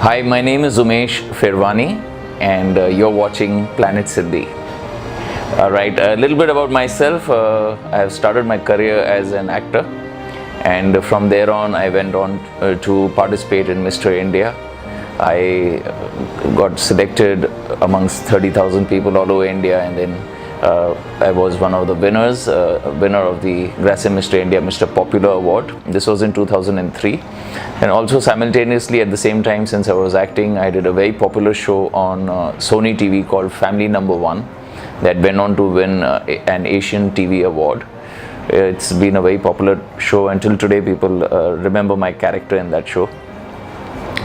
Hi, my name is Umesh Pherwani, and you're watching Planet Sindhi. Alright, a little bit about myself. I have started my career as an actor, and from there on, I went on to participate in Mr. India. I got selected amongst 30,000 people all over India, and then I was one of the winners, winner of the Grasim Mr. India Mr. Popular Award. This was in 2003. And also simultaneously at the same time, since I was acting, I did a very popular show on Sony TV called Family Number One that went on to win an Asian TV award. It's been a very popular show until today. People remember my character in that show.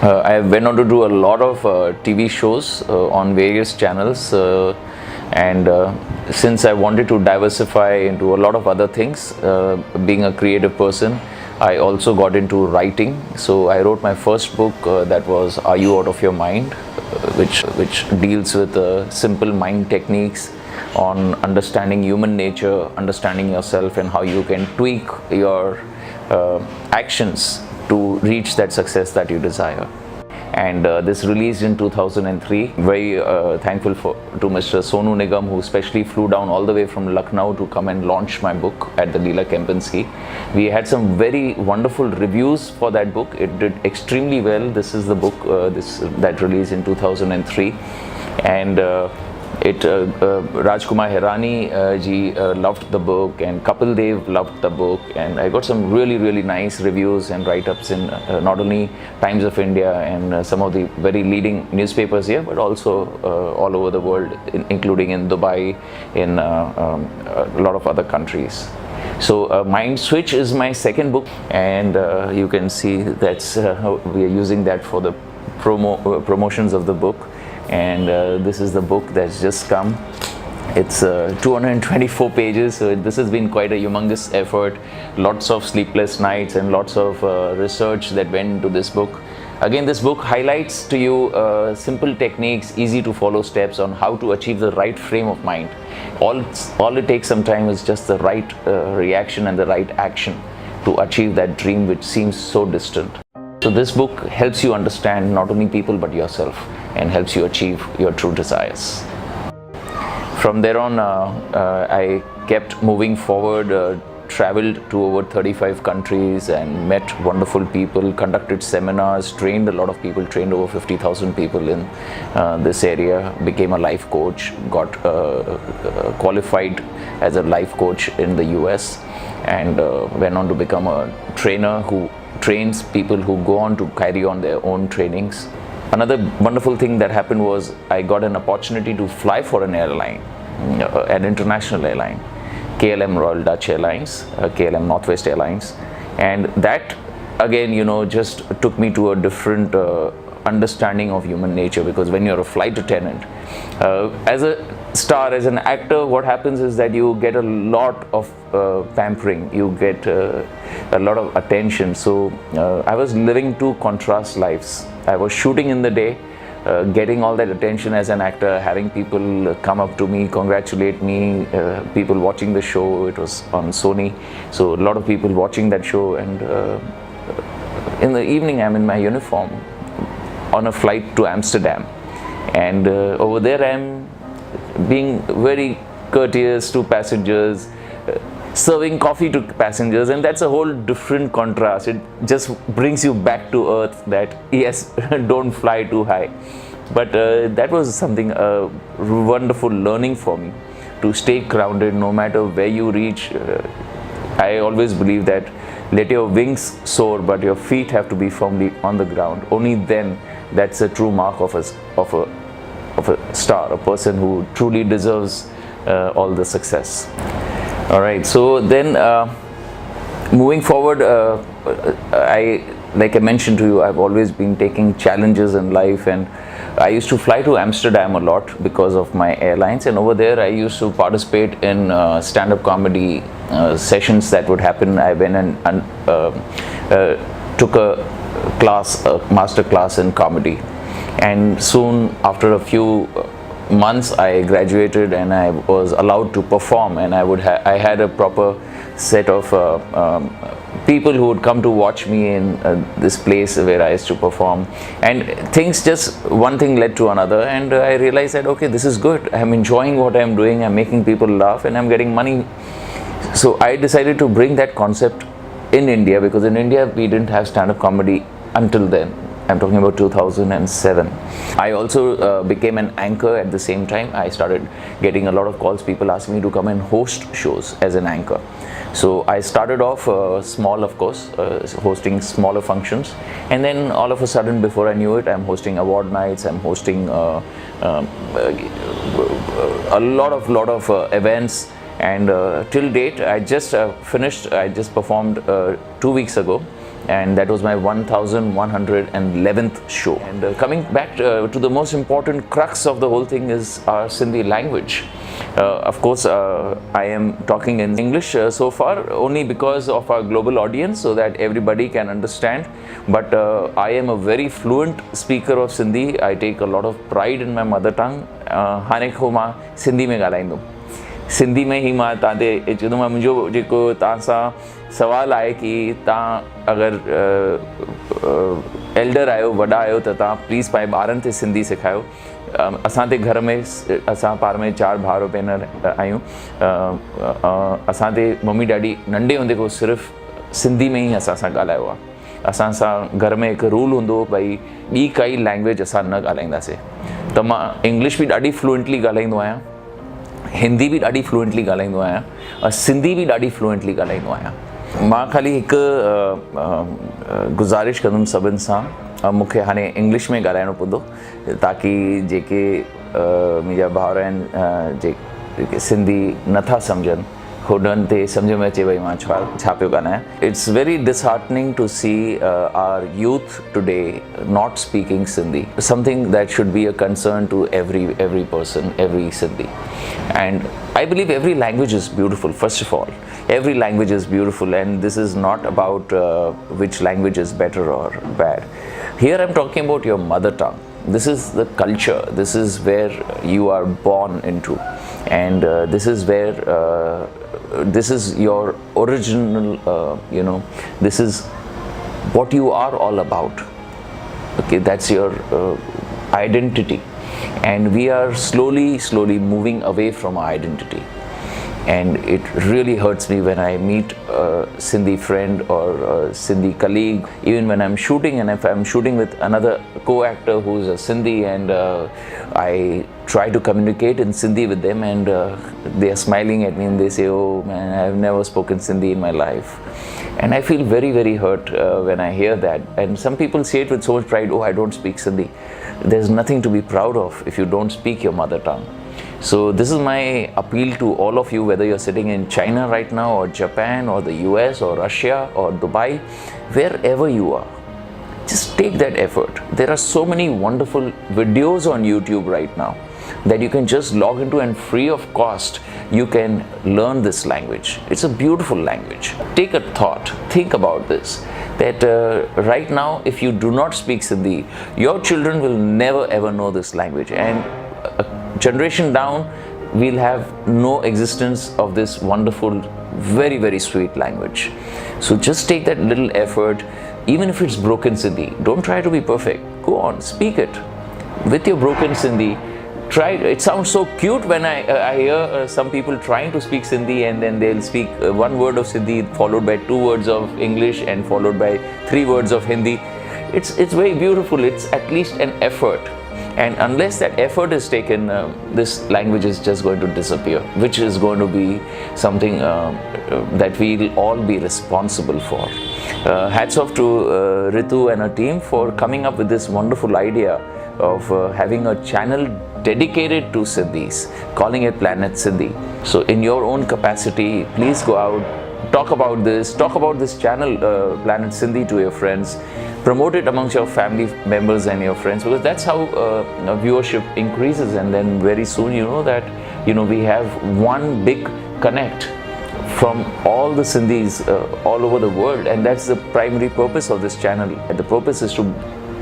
I went on to do a lot of TV shows on various channels, and since I wanted to diversify into a lot of other things, being a creative person, I also got into writing. So I wrote my first book that was Are You Out of Your Mind, which deals with simple mind techniques on understanding human nature, understanding yourself, and how you can tweak your actions to reach that success that you desire. And this released in 2003. Very thankful to Mr. Sonu Nigam, who specially flew down all the way from Lucknow to come and launch my book at the Leela Kempinski. We had some very wonderful reviews for that book. It did extremely well. This is the book that released in 2003, and Rajkumar Hirani ji loved the book, and Kapil Dev loved the book, and I got some really nice reviews and write-ups in not only Times of India and some of the very leading newspapers here, but also all over the world, including in Dubai, in a lot of other countries. So Mind Switch is my second book, and you can see that's we are using that for the promotions of the book. And this is the book that's just come. It's 224 pages, so this has been quite a humongous effort. Lots of sleepless nights and lots of research that went into this book. Again, this book highlights to you simple techniques, easy to follow steps on how to achieve the right frame of mind. All it takes sometimes is just the right reaction and the right action to achieve that dream which seems so distant. So this book helps you understand not only people but yourself, and helps you achieve your true desires. From there on, I kept moving forward, traveled to over 35 countries and met wonderful people, conducted seminars, trained a lot of people, trained over 50,000 people in this area, became a life coach, got qualified as a life coach in the US, and went on to become a trainer who trains people who go on to carry on their own trainings. Another wonderful thing that happened was I got an opportunity to fly for an airline, an international airline, KLM Royal Dutch Airlines, KLM Northwest Airlines, and that again, just took me to a different understanding of human nature, because when you're a flight attendant, as a star, as an actor, what happens is that you get a lot of pampering, you get a lot of attention. So I was living two contrast lives. I was shooting in the day, getting all that attention as an actor, having people come up to me, congratulate me, people watching the show. It was on Sony, so a lot of people watching that show, and in the evening I'm in my uniform on a flight to Amsterdam, and over there I'm being very courteous to passengers, serving coffee to passengers, and that's a whole different contrast. It just brings you back to earth, that yes, don't fly too high. But that was something a wonderful learning for me, to stay grounded no matter where you reach. I always believe that let your wings soar, but your feet have to be firmly on the ground. Only then that's a true mark of a star, a person who truly deserves all the success. All right, so then moving forward, like I mentioned to you, I've always been taking challenges in life, and I used to fly to Amsterdam a lot because of my airlines, and over there I used to participate in stand-up comedy sessions that would happen. I went and took a master class in comedy, and soon after a few months I graduated and I was allowed to perform, and I had a proper set of people who would come to watch me in this place where I used to perform, and things just one thing led to another, and I realized that okay, this is good. I'm enjoying what I'm doing. I'm making people laugh, and I'm getting money. So I decided to bring that concept in India, because in India we didn't have stand-up comedy until then. I'm talking about 2007. I also became an anchor at the same time. I started getting a lot of calls, people asking me to come and host shows as an anchor. So I started off small, of course, hosting smaller functions, and then all of a sudden, before I knew it, I'm hosting award nights, I'm hosting a lot of events, and till date, I just performed 2 weeks ago, and that was my 1111th show. And coming back to the most important crux of the whole thing is our Sindhi language. Of course, I am talking in English so far only because of our global audience, so that everybody can understand. But I am a very fluent speaker of Sindhi. I take a lot of pride in my mother tongue. हाणे को मां सिंधी में ॻाल्हाईंदुमि. सिंधी में ही मां तव्हांखे चवंदुमि, मुंहिंजो जेको तव्हां सां सवालु आहे कि तव्हां अगरि एल्डर आहियो, वॾा आहियो, त तव्हां प्लीज़ पंहिंजे ॿारनि खे सिंधी सेखारियो. असां ते घर में असां पाण में 4 भाउर भेनर आहियूं. असां ते मम्मी डैडी नंढे हूंदे खां सिर्फ़ु सिंधी में ई असां सां ॻाल्हायो आहे. असां सां घर में हिकु रूल हूंदो हो, भई ॿी काई लैंग्वेज असां न ॻाल्हाईंदासीं. त मां इंग्लिश बि ॾाढी फ्लुएंटली ॻाल्हाईंदो आहियां, हिंदी बि ॾाढी फ्लुएंटली ॻाल्हाईंदो आहियां, सिंधी बि ॾाढी फ्लुएंटली ॻाल्हाईंदो आहियां. मां ख़ाली हिकु गुज़ारिश कंदुमि सभिनि सां, मूंखे हाणे इंग्लिश में ॻाल्हाइणो पवंदो ताकी जेके मुंहिंजा भाउर आहिनि जेके सिंधी नथा सम्झनि, हुननि ते सम्झ में अचे भई मां छा पियो ॻाल्हायां. It's very disheartening to see our youth today not speaking Sindhi, something that should be a concern to every person, every Sindhi. And I believe every language is beautiful. First of all, every language is beautiful, and this is not about which language is better or bad. Here I'm talking about your mother tongue. This is the culture. This is where you are born into, and this is where this is your original, this is what you are all about. Okay, that's your identity. And we are slowly moving away from our identity. And it really hurts me when I meet a Sindhi friend or a Sindhi colleague, even when I'm shooting, and if I'm shooting with another co-actor who's a Sindhi, and I try to communicate in Sindhi with them, and they are smiling at me and they say, oh man, I've never spoken Sindhi in my life. And I feel very hurt when I hear that. And some people say it with so much pride, oh, I don't speak Sindhi. There's nothing to be proud of if you don't speak your mother tongue. So this is my appeal to all of you, whether you're sitting in China right now, or Japan, or the US, or Russia, or Dubai, wherever you are, just take that effort. There are so many wonderful videos on YouTube right now that you can just log into, and free of cost you can learn this language. It's a beautiful language. Take a thought, think about this, that right now if you do not speak Sindhi, your children will never ever know this language, and a generation down we'll have no existence of this wonderful, very sweet language. So just take that little effort, even if it's broken Sindhi. Don't try to be perfect. Go on, speak it with your broken Sindhi. Try it. Sounds so cute when I hear some people trying to speak Sindhi, and then they'll speak one word of Sindhi followed by 2 words of English and followed by 3 words of Hindi. It's very beautiful. It's at least an effort. And unless that effort is taken, this language is just going to disappear, which is going to be something that we'll all be responsible for. Hats off to Reetu and her team for coming up with this wonderful idea of having a channel dedicated to Sindhis, calling it Planet Sindhi. So in your own capacity, please go out, talk about this channel, Planet Sindhi, to your friends. Promote it amongst your family members and your friends, because that's how viewership increases, and then very soon that we have one big connect from all the Sindhis all over the world, and that's the primary purpose of this channel. And the purpose is to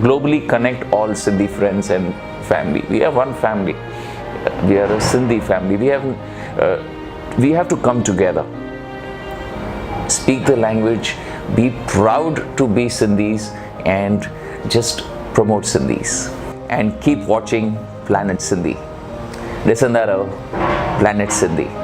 globally connect all Sindhi friends and family. We are one family. We are a Sindhi family. We have to come together, speak the language, Be proud to be Sindhis and just promote Sindhis. And keep watching Planet Sindhi. ॾिसंदा रहो Planet Sindhi.